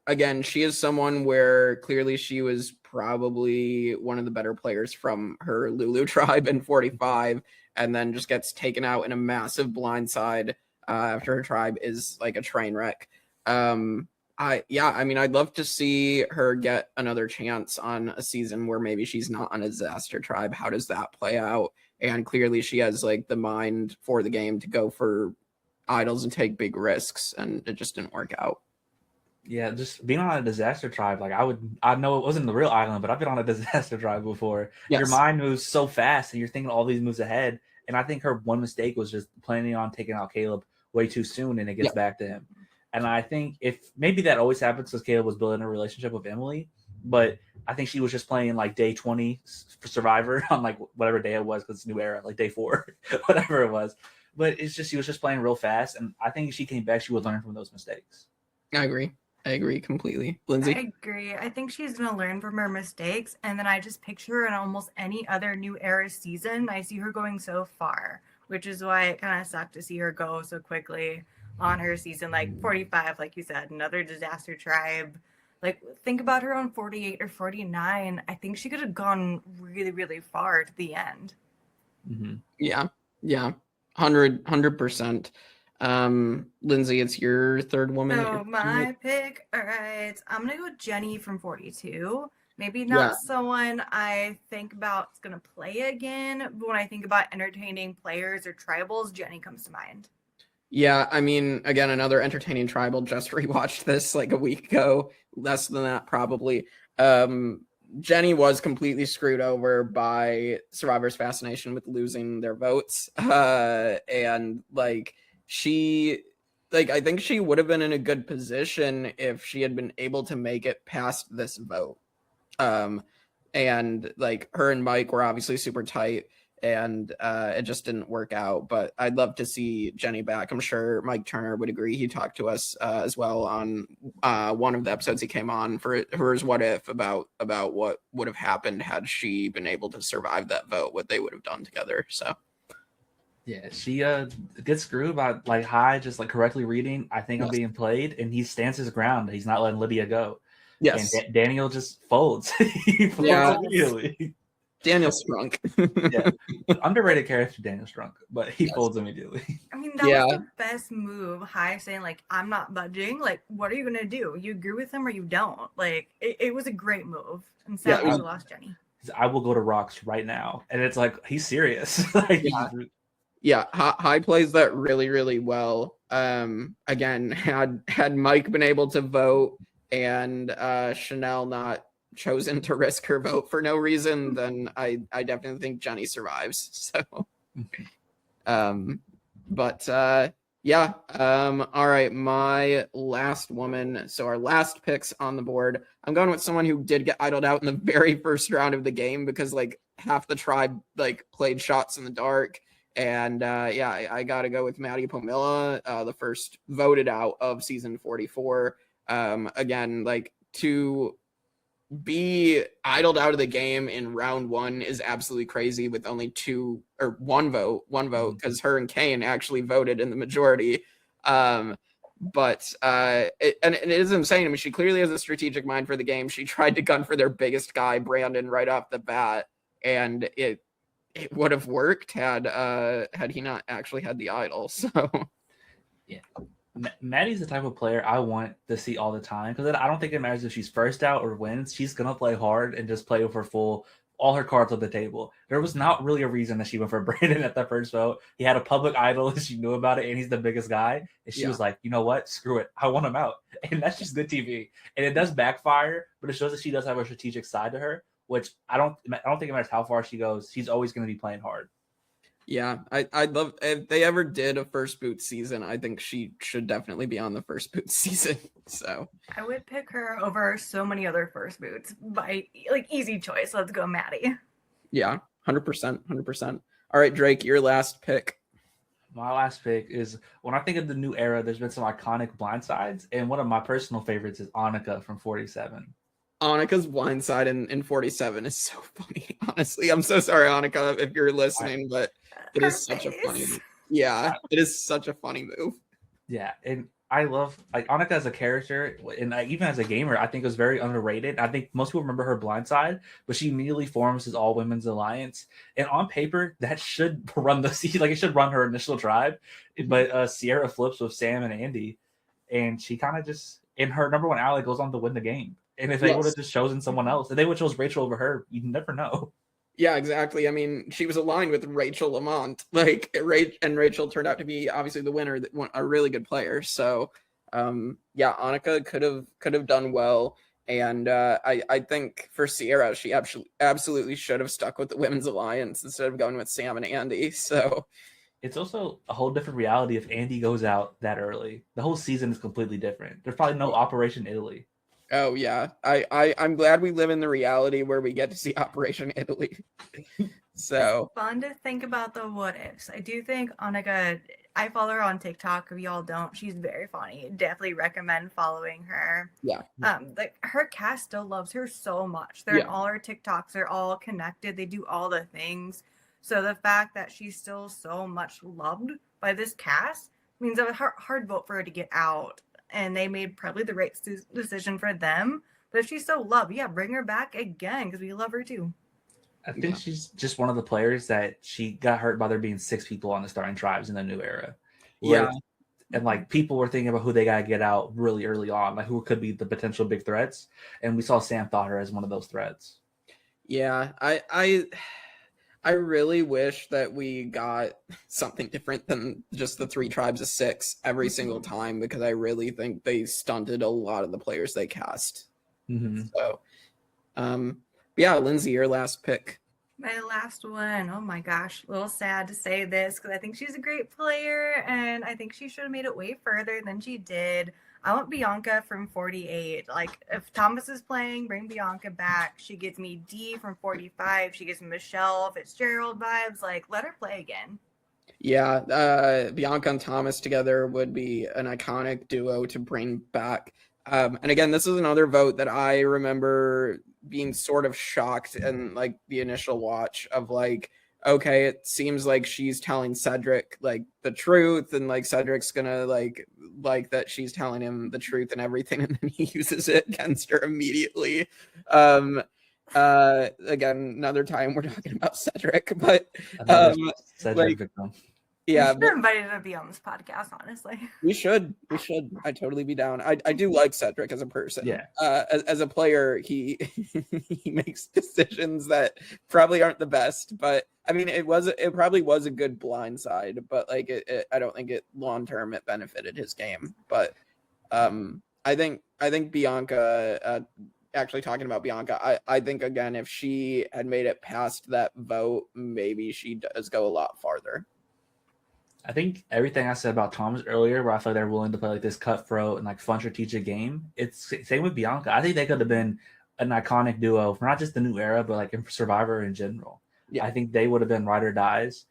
is someone where clearly she was probably one of the better players from her Lulu tribe in 45, and then just gets taken out in a massive blindside after her tribe is like a train wreck. I'd love to see her get another chance on a season where maybe she's not on a disaster tribe. How does that play out? And clearly she has like the mind for the game to go for idols and take big risks, and it just didn't work out. Yeah, just being on a disaster tribe, like I know it wasn't the real island, but I've been on a disaster tribe before. Yes. Your mind moves so fast and you're thinking all these moves ahead. And I think her one mistake was just planning on taking out Caleb way too soon, and it gets back to him. And I think if maybe that always happens because Caleb was building a relationship with Emily, but I think she was just playing like day 20 for Survivor on like whatever day it was, because it's new era, like day 4, whatever it was. But it's just she was just playing real fast, and I think if she came back, she would learn from those mistakes. I agree completely. Lindsey? I agree. I think she's going to learn from her mistakes. And then I just picture her in almost any other new era season. I see her going so far, which is why it kind of sucked to see her go so quickly on her season. Like 45, like you said, another disaster tribe. Like think about her on 48 or 49. I think she could have gone really, really far to the end. Mm-hmm. Yeah. 100%. Lindsey, it's your third woman. So my pick, all right, I'm gonna go with Jenny from 42. Maybe not someone I think about is gonna play again, but when I think about entertaining players or tribals, Jenny comes to mind. Yeah, I mean, again, another entertaining tribal. Just rewatched this like a week ago, less than that probably. Jenny was completely screwed over by Survivor's fascination with losing their votes, and like I think she would have been in a good position if she had been able to make it past this vote. And like her and Mike were obviously super tight, and it just didn't work out. But I'd love to see Jenny back. I'm sure Mike Turner would agree. He talked to us as well on one of the episodes he came on for hers What If, about what would have happened had she been able to survive that vote, what they would have done together. So yeah, she gets screwed by like High just like correctly reading, I think I'm being played, and he stands his ground. He's not letting Lydia go. Yes. And Daniel just folds. He folds immediately. Daniel Strunk. Yeah. Underrated character, Daniel Strunk, but he folds immediately. I mean, that was the best move. High saying, like, I'm not budging. Like, what are you going to do? You agree with him or you don't? Like, it was a great move. And sadly, we lost Jenny. I will go to rocks right now. And it's like, he's serious. Like, Yeah, High plays that really, really well. Again, had Mike been able to vote and Chanel not chosen to risk her vote for no reason, then I definitely think Jenny survives. So, yeah. All right, my last woman. So our last picks on the board. I'm going with someone who did get idled out in the very first round of the game because like half the tribe like played shots in the dark. And yeah, I got to go with Maddie Pomilla, the first voted out of season 44. Again, like to be idled out of the game in round 1 is absolutely crazy with only one vote because her and Kane actually voted in the majority. But it is insane. I mean, she clearly has a strategic mind for the game. She tried to gun for their biggest guy, Brandon, right off the bat, and it would have worked had he not actually had the idol. So yeah, Maddie's the type of player I want to see all the time because I don't think it matters if she's first out or wins. She's gonna play hard and just play for all her cards on the table. There was not really a reason that she went for Brandon at the first vote. He had a public idol and she knew about it, and he's the biggest guy. And she was like, you know what? Screw it. I want him out. And that's just good TV. And it does backfire, but it shows that she does have a strategic side to her, which I don't think it matters how far she goes. She's always going to be playing hard. Yeah, I'd love if they ever did a first boot season. I think she should definitely be on the first boot season. So I would pick her over so many other first boots by like easy choice. Let's go, Maddie. Yeah, 100%. All right, Drake, your last pick. My last pick is when I think of the new era. There's been some iconic blindsides, and one of my personal favorites is Annika from 47. Annika's blindside in 47 is so funny. Honestly, I'm so sorry, Annika, if you're listening, but it is such a funny move. Yeah, it is such a funny move. Yeah, and I love like Annika as a character, and even as a gamer, I think it was very underrated. I think most people remember her blindside, but she immediately forms this all women's alliance, and on paper that should run it should run her initial tribe, but Sierra flips with Sam and Andy, and she kind of just in her number one ally goes on to win the game. And if they would have just chosen someone else, if they would have chosen Rachel over her, you'd never know. Yeah, exactly. I mean, she was aligned with Rachel Lamont, and Rachel turned out to be obviously the winner, a really good player. So, yeah, Annika could have done well, and I think for Sierra, she absolutely should have stuck with the women's alliance instead of going with Sam and Andy. So, it's also a whole different reality if Andy goes out that early. The whole season is completely different. There's probably no Operation Italy. Oh yeah, I'm glad we live in the reality where we get to see Operation Italy. So it's fun to think about the what ifs. I do think Annika. I follow her on TikTok. If y'all don't, she's very funny. Definitely recommend following her. Yeah. Like her cast still loves her so much. They're in all her TikToks. They're all connected. They do all the things. So the fact that she's still so much loved by this cast means a hard vote for her to get out. And they made probably the right decision for them. But if she's so loved, bring her back again because we love her too. I think she's just one of the players that she got hurt by there being 6 people on the starting tribes in the new era. And like people were thinking about who they gotta get out really early on, like who could be the potential big threats. And we saw Sam thought her as one of those threats. Yeah, I really wish that we got something different than just the 3 tribes of 6 every single time, because I really think they stunted a lot of the players they cast. Mm-hmm. So, yeah, Lindsey, your last pick. My last one. Oh my gosh, a little sad to say this because I think she's a great player and I think she should have made it way further than she did. I want Bianca from 48. Like, if Thomas is playing, bring Bianca back. She gives me D from 45. She gives me Michelle Fitzgerald vibes. Like, let her play again. Yeah, Bianca and Thomas together would be an iconic duo to bring back. And again, this is another vote that I remember being sort of shocked in like the initial watch of like, okay, it seems like she's telling Cedric like the truth, and like Cedric's gonna like that she's telling him the truth and everything, and then he uses it against her immediately. Again, another time we're talking about Cedric, but Cedric victim. Yeah, You're invited to be on this podcast, honestly. we should. I'd totally be down. I do like Cedric as a person. Yeah. As a player, he he makes decisions that probably aren't the best, but I mean, it probably was a good blind side, but like I don't think it long term it benefited his game. But I think Bianca. Actually, talking about Bianca, I think again, if she had made it past that vote, maybe she does go a lot farther. I think everything I said about Thomas earlier, where I feel like they're willing to play like this cutthroat and like fun strategic game, it's same with Bianca. I think they could have been an iconic duo for not just the new era, but like in Survivor in general. Yeah. I think they would have been ride or dies.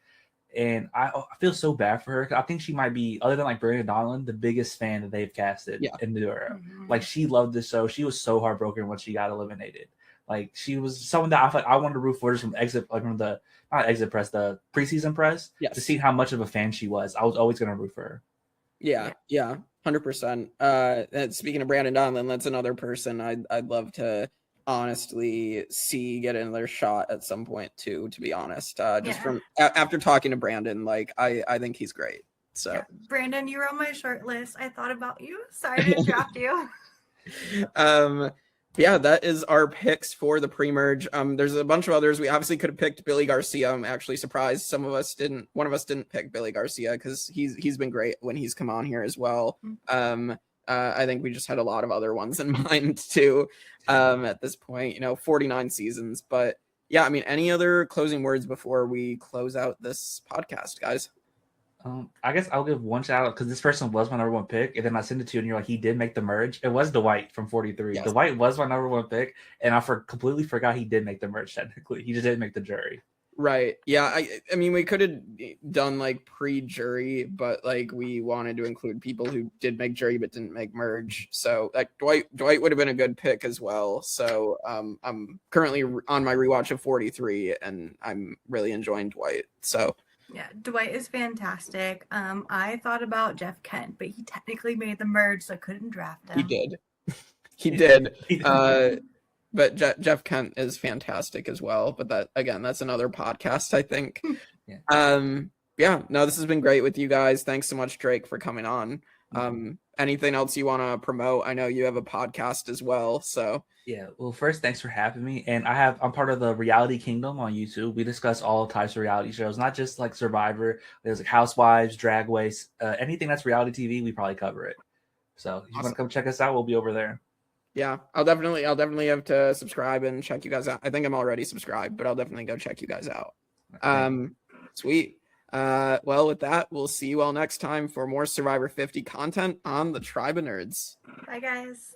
And I feel so bad for her. I think she might be, other than like Brandon Donlin, the biggest fan that they've casted in the new era. Mm-hmm. Like she loved this show. She was so heartbroken when she got eliminated. Like she was someone that I felt like I wanted to root for just from exit, like from the not exit press, the preseason press, to see how much of a fan she was. I was always going to root for her. Yeah, 100%. Speaking of Brandon Donlin, that's another person I'd love to honestly see get another shot at some point too. To be honest, from after talking to Brandon, like I think he's great. So Brandon, you were on my short list. I thought about you. Sorry to interrupt you. Yeah, that is our picks for the pre-merge. There's a bunch of others. We obviously could have picked Billy Garcia. I'm actually surprised one of us didn't pick Billy Garcia because he's been great when he's come on here as well. I think we just had a lot of other ones in mind too. At this point, 49 seasons. But yeah, I mean, any other closing words before we close out this podcast, guys? I guess I'll give one shout out because this person was my number one pick, and then I sent it to you, and you're like, he did make the merge. It was Dwight from 43. Yes. Dwight was my number one pick, and I completely forgot he did make the merge. Technically, he just didn't make the jury. Right. Yeah. I mean, we could have done like pre-jury, but like we wanted to include people who did make jury but didn't make merge. So like Dwight would have been a good pick as well. So I'm currently on my rewatch of 43, and I'm really enjoying Dwight. So. Yeah, Dwight is fantastic. I thought about Jeff Kent, but he technically made the merge, so I couldn't draft him. He did. But Jeff Kent is fantastic as well. But that's another podcast, I think. No, this has been great with you guys. Thanks so much, Drake, for coming on. Anything else you want to promote? I know you have a podcast as well, so. Yeah, well, first, thanks for having me. And I'm part of the Reality Kingdom on YouTube. We discuss all types of reality shows, not just like Survivor. There's like Housewives, Drag Race, anything that's reality TV, we probably cover it. So if you want to come check us out, we'll be over there. Yeah, I'll definitely have to subscribe and check you guys out. I think I'm already subscribed, but I'll definitely go check you guys out. Sweet. Well, with that, we'll see you all next time for more Survivor 50 content on the Tribe of Nerds. Bye, guys.